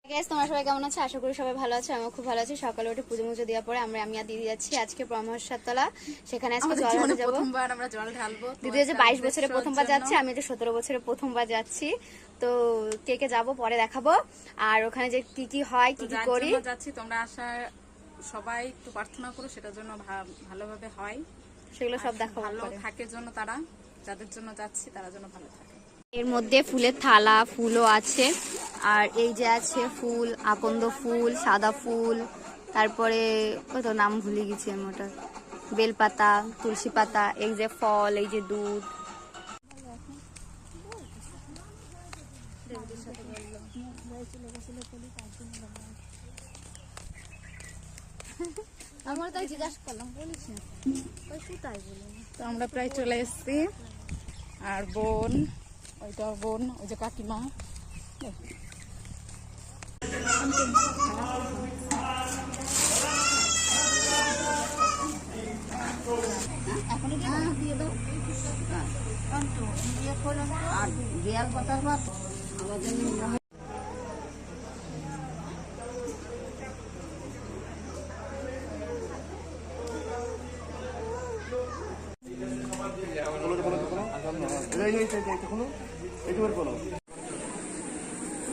Guys, তোমরা সবাই কেমন আছো? আশা করি সবাই ভালো আছো। আমি খুব ভালো আছি। সকালে উঠে পুজো মুজো দেওয়ার পরে আমি আর দিদি যাচ্ছি আজকে পরামর্শতলা। সেখানে আজকে জল ঢালতে যাব। প্রথমবার আমরা জল ঢালবো। দিদি যে 22 বছরে প্রথমবার যাচ্ছে, আমি যে 17 বছরে প্রথমবার যাচ্ছি। তো কে কে যাবো পরে দেখাবো। আর ওখানে যে কি কি হয়, কি কি করি যাচ্ছি, তোমরা আশা সবাই একটু প্রার্থনা করো সেটার জন্য ভালোভাবে হয়, সেগুলো সব দেখাবো। ভালো থাকে জন্য তারা, যাদের জন্য যাচ্ছি তারা যেন ভালো থাকে। এর মধ্যে ফুলের থালা, ফুলও আছে। আর এই যে আছে ফুল, আকন্দ ফুল, সাদা ফুল, তারপরে কত নাম ভুলে গেছি আমি, ওটা বেলপাতা, তুলসী পাতা, এই যে ফল, এই যে দুধ। আমার তাই জিজ্ঞাসা করলাম, বলিস না তাই বলে। তো আমরা প্রায় চলে এসেছি। আর বোন, ওইটা বোন, ওই যে কাকিমা।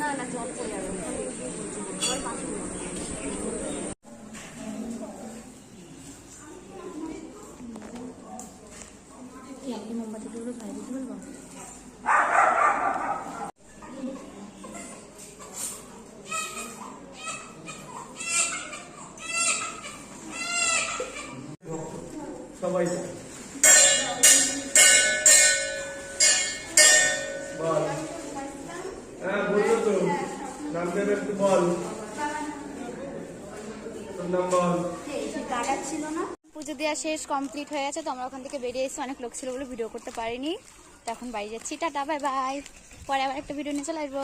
না না, জল চলে যাবে। মোমবাতিগুলো খাই দিতে বলবো। সবাই বল, হ্যাঁ বলছো তো, নাম দেবে একটু বল, নাম বল। পুজো দেওয়া শেষ, কমপ্লিট হয়ে গেছে। তো আমরা ওখান থেকে বেরিয়ে এসেছি, অনেক লোক ছিল বলে ভিডিও করতে পারিনি। তো এখন বাড়ি যাচ্ছি। Tata, bye bye. পরে আবার একটা ভিডিও নিয়ে চলে আসবো।